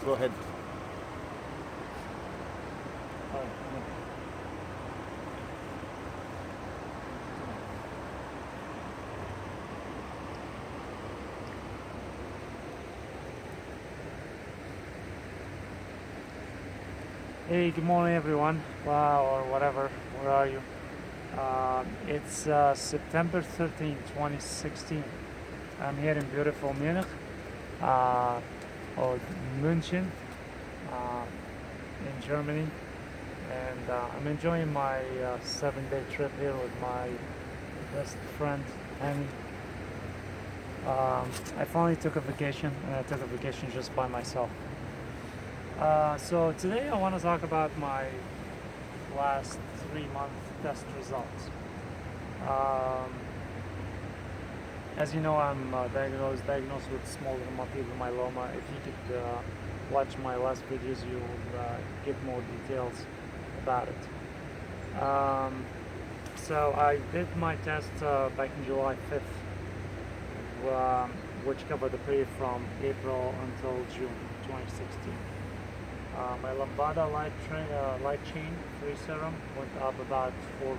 Go ahead. Hey, good morning everyone. Wow, or whatever. Where are you? It's September 13, 2016. I'm here in beautiful Munich, or München, in Germany. And I'm enjoying my 7-day trip here with my best friend, Penny. I finally took a vacation, and I took a vacation just by myself. So today I want to talk about my last 3-month test results. As you know, I'm diagnosed with smoldering multiple myeloma. If you could watch my last videos, you'll get more details about it. So I did my test back in July 5th, which covered the period from April until June 2016. My lambda light chain free serum went up about 4%.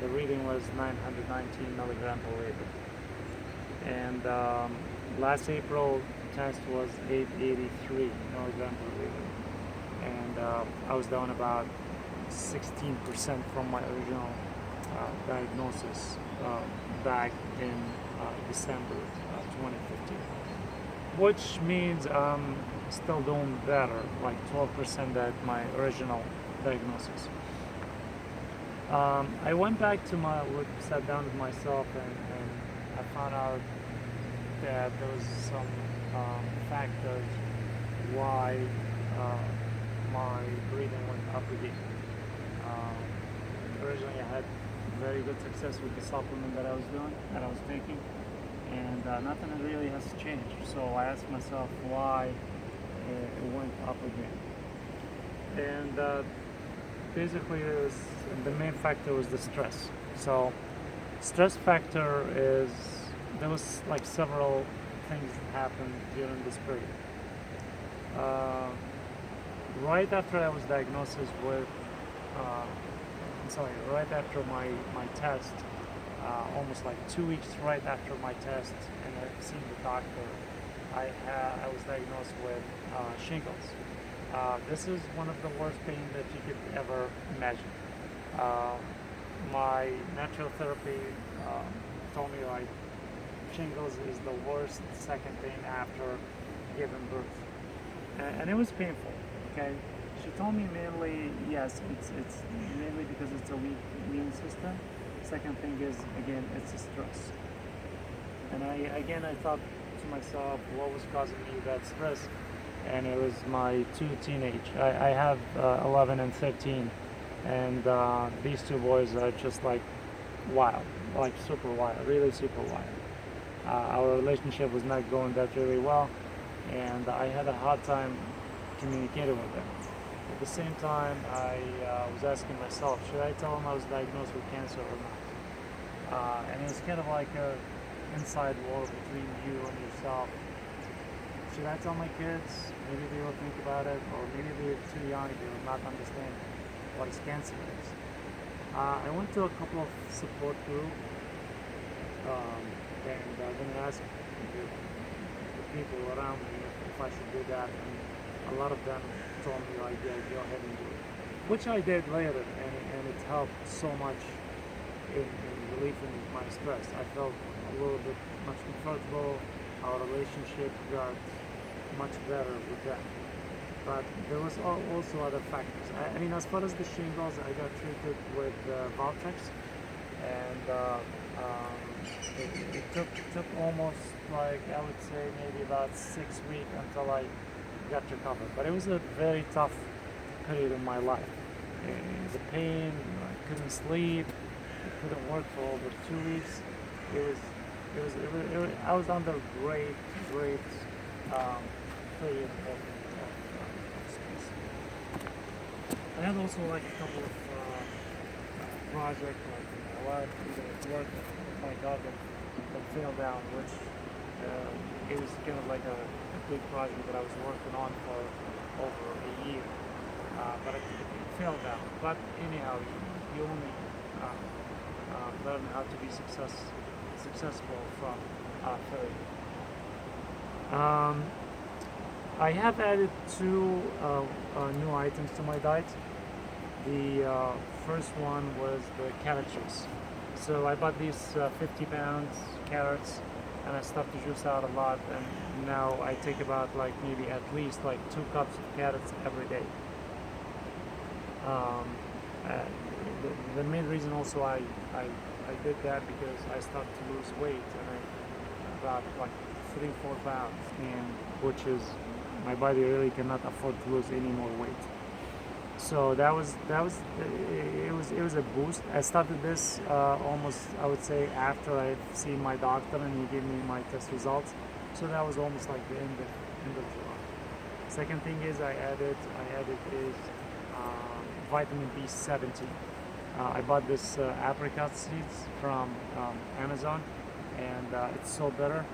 The reading was 919 milligram per liter. And last April test was 883 milligram per liter. And I was down about 16% from my original diagnosis back in December 2015. Which means I'm still doing better, like 12% at my original diagnosis. I went back to sat down with myself and I found out that there was some factors why my breathing went up again. Originally I had very good success with the supplement that I was taking, and nothing really has changed. So I asked myself why it went up again. And basically the main factor was the stress. So stress factor is, there was like several things that happened during this period. Right after I was diagnosed with right after my test, almost like 2 weeks right after my test, and I've seen the doctor, I was diagnosed with shingles. This is one of the worst pain that you could ever imagine. My natural therapy told me like shingles is the worst second pain after giving birth, and it was painful. Okay, she told me mainly yes, it's mainly because it's a weak immune system. Second thing is, again, it's the stress. And I thought to myself, what was causing me that stress? And it was my two teenage. I have 11 and 13, and these two boys are just like wild, like super wild, really super wild. Our relationship was not going that really well, and I had a hard time communicating with them. At the same time, I was asking myself, should I tell them I was diagnosed with cancer or not? And it was kind of like a inside war between you and yourself. Should I tell my kids? Maybe they will think about it, or maybe they're too young, they will not understand what cancer is. I went to a couple of support groups, and I didn't ask the people around me if I should do that, and a lot of them told me like, yeah, go ahead and do it, which I did later, and it helped so much in relieving my stress. I felt a little bit much comfortable. Our relationship got much better with that. But there was also other factors. I mean, as far as the shingles, I got treated with Valtrex, and it took almost, like, I would say maybe about 6 weeks until I got recovered. But it was a very tough period in my life. The pain, I couldn't sleep, I couldn't work for over 2 weeks. I was under great period of stress. I had also like a couple of projects, like my wife, work with my dog that fell down, which it was kind of like a big project that I was working on for over a year, but it fell down. But anyhow, you only learn how to be successful from failure. I have added two new items to my diet. The first one was the carrot juice. So I bought these 50 pounds carrots, and I stuffed the juice out a lot, and now I take about like maybe at least like 2 cups of carrots every day. Uh, the main reason also I did that because I started to lose weight, and I about like 3-4 pounds, and which is my body really cannot afford to lose any more weight. So it was a boost. I started this almost, I would say, after I've seen my doctor and he gave me my test results. So that was almost like the end of July. Second thing is I added is vitamin B17. I bought this apricot seeds from Amazon, and it's so bitter,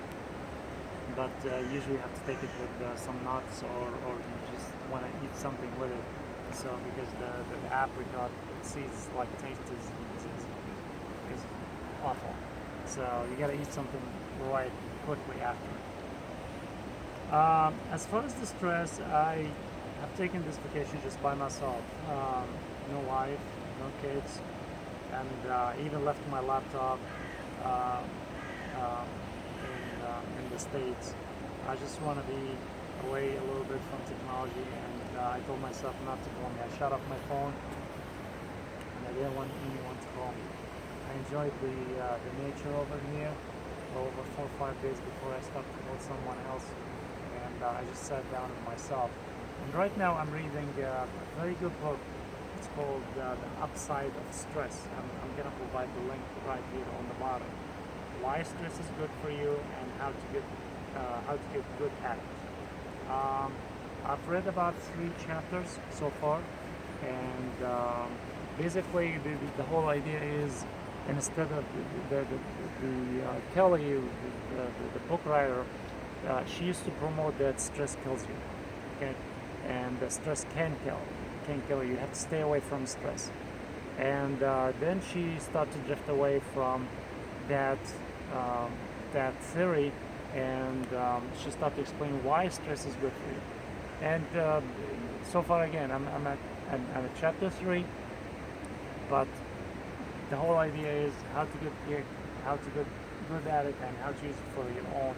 but usually you have to take it with some nuts, or you just want to eat something with it. So because the apricot seeds like taste is awful, so you gotta eat something right quickly after. As far as the stress, I have taken this vacation just by myself. No wife, no kids, and even left my laptop in the States. I just want to be away a little bit from technology, and I told myself not to call me. I shut off my phone, and I didn't want anyone to call me. I enjoyed the nature over here for over 4 or 5 days before I stopped to call someone else, and I just sat down with myself. And right now I'm reading a very good book. It's called The Upside of Stress. I'm going to provide the link right here on the bottom. Why stress is good for you, and how to get good at it. I've read about 3 chapters so far, and basically the whole idea is, instead of Kelly, the book writer, she used to promote that stress kills you, okay, and the stress can kill you. You have to stay away from stress, and then she started to drift away from that theory, and she started to explain why stress is good for you. And so far, again, I'm at chapter 3, but the whole idea is how to get good at it, and how to use it for your own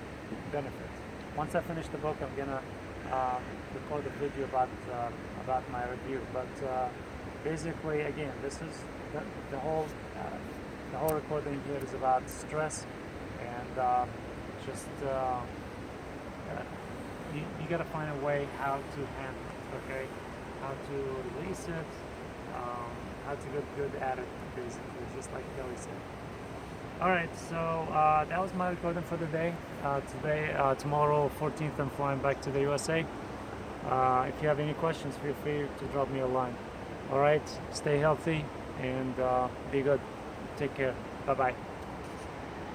benefit. Once I finish the book, I'm gonna record a video about my review. But basically, again, this is the whole recording here is about stress, and just you got to find a way how to handle it, okay? How to release it, how to get good at it, basically, just like Kelly said. Alright, so that was my recording for the day. Tomorrow, 14th, I'm flying back to the USA. If you have any questions, feel free to drop me a line. Alright, stay healthy and be good. Take care. Bye-bye.